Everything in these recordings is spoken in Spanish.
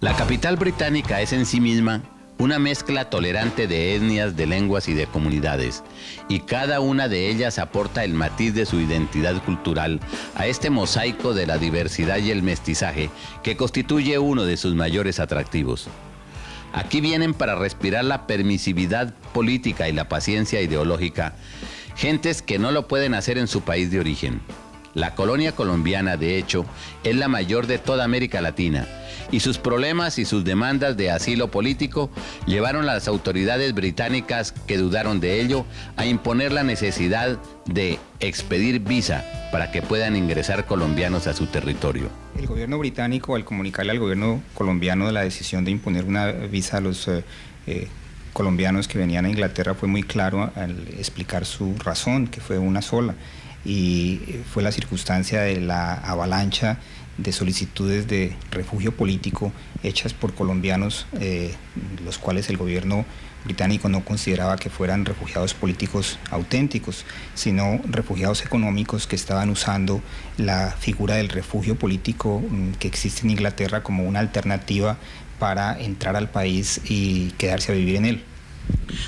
La capital británica es en sí misma una mezcla tolerante de etnias, de lenguas y de comunidades, y cada una de ellas aporta el matiz de su identidad cultural a este mosaico de la diversidad y el mestizaje que constituye uno de sus mayores atractivos. Aquí vienen para respirar la permisividad política y la paciencia ideológica, gentes que no lo pueden hacer en su país de origen. La colonia colombiana, de hecho, es la mayor de toda América Latina, y sus problemas y sus demandas de asilo político llevaron a las autoridades británicas, que dudaron de ello, a imponer la necesidad de expedir visa para que puedan ingresar colombianos a su territorio. El gobierno británico, al comunicarle al gobierno colombiano la decisión de imponer una visa a los colombianos que venían a Inglaterra, fue muy claro al explicar su razón, que fue una sola, y fue la circunstancia de la avalancha de solicitudes de refugio político hechas por colombianos, los cuales el gobierno británico no consideraba que fueran refugiados políticos auténticos, sino refugiados económicos que estaban usando la figura del refugio político que existe en Inglaterra como una alternativa para entrar al país y quedarse a vivir en él.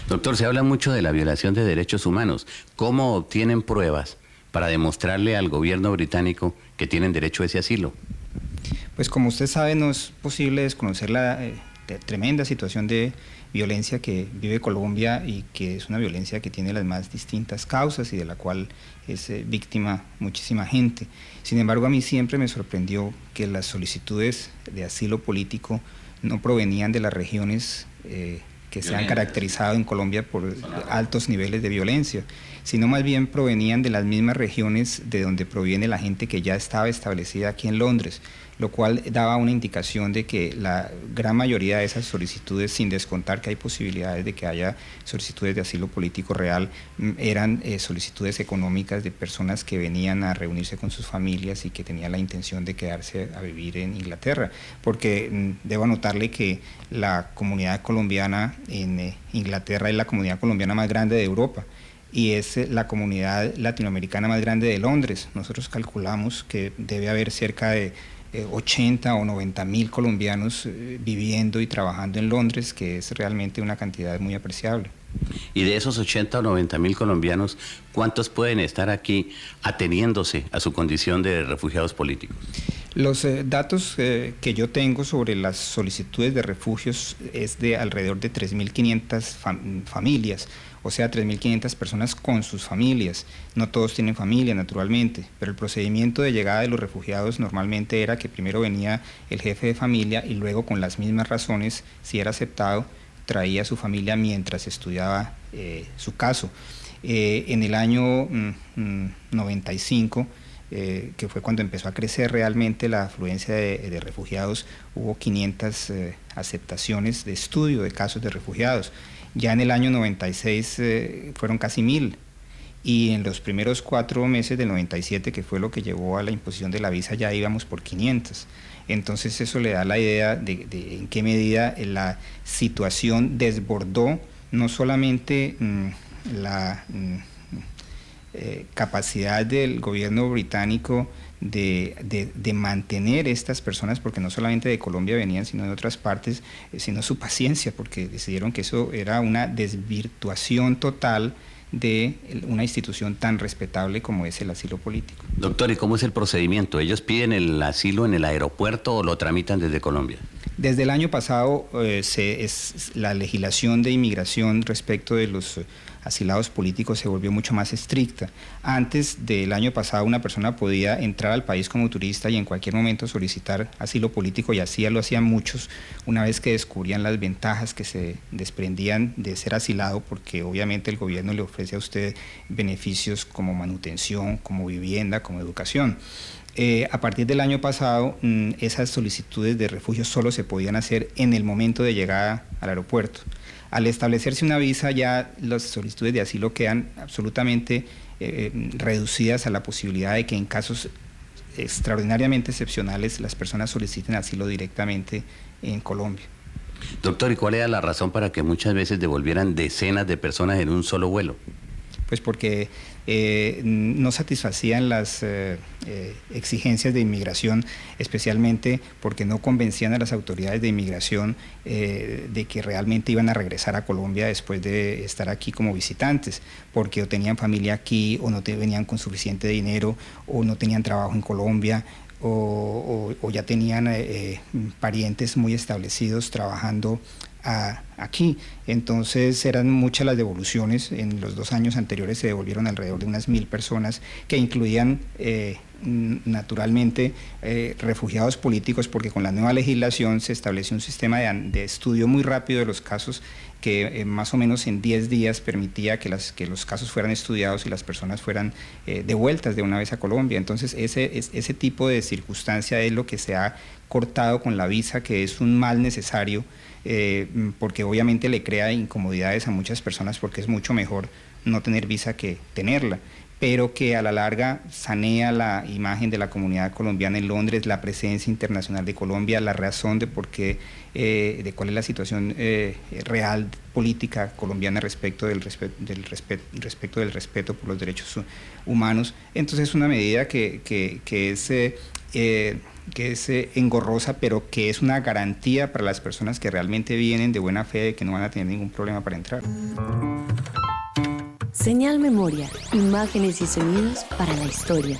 Doctor, se habla mucho de la violación de derechos humanos. ¿Cómo obtienen pruebas para demostrarle al gobierno británico que tienen derecho a ese asilo? Pues como usted sabe, no es posible desconocer la tremenda situación de violencia que vive Colombia, y que es una violencia que tiene las más distintas causas y de la cual es víctima muchísima gente. Sin embargo, a mí siempre me sorprendió que las solicitudes de asilo político no provenían de las regiones que se han caracterizado en Colombia por altos niveles de violencia, sino más bien provenían de las mismas regiones de donde proviene la gente que ya estaba establecida aquí en Londres, lo cual daba una indicación de que la gran mayoría de esas solicitudes, sin descontar que hay posibilidades de que haya solicitudes de asilo político real, eran solicitudes económicas de personas que venían a reunirse con sus familias y que tenían la intención de quedarse a vivir en Inglaterra, porque debo anotarle que la comunidad colombiana en Inglaterra es la comunidad colombiana más grande de Europa, y es la comunidad latinoamericana más grande de Londres. Nosotros calculamos que debe haber cerca de 80 o 90 mil colombianos viviendo y trabajando en Londres, que es realmente una cantidad muy apreciable. Y de esos 80 o 90 mil colombianos, ¿cuántos pueden estar aquí ateniéndose a su condición de refugiados políticos? Los datos que yo tengo sobre las solicitudes de refugios es de alrededor de 3.500 familias, o sea, 3.500 personas con sus familias. No todos tienen familia, naturalmente, pero el procedimiento de llegada de los refugiados normalmente era que primero venía el jefe de familia y luego, con las mismas razones, si era aceptado, traía a su familia mientras estudiaba su caso. En el año 95, que fue cuando empezó a crecer realmente la afluencia de refugiados, hubo 500 aceptaciones de estudio de casos de refugiados. Ya en el año 96 fueron casi 1.000, y en los primeros 4 meses del 97, que fue lo que llevó a la imposición de la visa, ya íbamos por 500. Entonces eso le da la idea de en qué medida la situación desbordó no solamente la capacidad del gobierno británico de mantener estas personas, porque no solamente de Colombia venían, sino de otras partes, sino su paciencia, porque decidieron que eso era una desvirtuación total de una institución tan respetable como es el asilo político. Doctor, ¿y cómo es el procedimiento? ¿Ellos piden el asilo en el aeropuerto o lo tramitan desde Colombia? Desde el año pasado la legislación de inmigración respecto de los asilados políticos se volvió mucho más estricta. Antes del año pasado, una persona podía entrar al país como turista y en cualquier momento solicitar asilo político, y así lo hacían muchos una vez que descubrían las ventajas que se desprendían de ser asilado, porque obviamente el gobierno le ofrece a usted beneficios como manutención, como vivienda, como educación. A partir del año pasado, esas solicitudes de refugio solo se podían hacer en el momento de llegada al aeropuerto. Al establecerse una visa, ya las solicitudes de asilo quedan absolutamente reducidas a la posibilidad de que en casos extraordinariamente excepcionales las personas soliciten asilo directamente en Colombia. Doctor, ¿y cuál era la razón para que muchas veces devolvieran decenas de personas en un solo vuelo? pues porque no satisfacían las exigencias de inmigración, especialmente porque no convencían a las autoridades de inmigración de que realmente iban a regresar a Colombia después de estar aquí como visitantes, porque o tenían familia aquí, o no venían con suficiente dinero, o no tenían trabajo en Colombia, o ya tenían parientes muy establecidos trabajando aquí. Entonces eran muchas las devoluciones. En los 2 años anteriores se devolvieron alrededor de unas 1000 personas, que incluían naturalmente refugiados políticos, porque con la nueva legislación se estableció un sistema de estudio muy rápido de los casos, que más o menos en 10 días permitía que los casos fueran estudiados y las personas fueran devueltas de una vez a Colombia. Entonces ese tipo de circunstancia es lo que se ha cortado con la visa, que es un mal necesario, porque obviamente le crea incomodidades a muchas personas, porque es mucho mejor no tener visa que tenerla, pero que a la larga sanea la imagen de la comunidad colombiana en Londres, la presencia internacional de Colombia, la razón de por qué, de cuál es la situación real política colombiana respecto del respeto por los derechos humanos. Entonces es una medida que es engorrosa, pero que es una garantía para las personas que realmente vienen de buena fe, de que no van a tener ningún problema para entrar. Señal Memoria, imágenes y sonidos para la historia.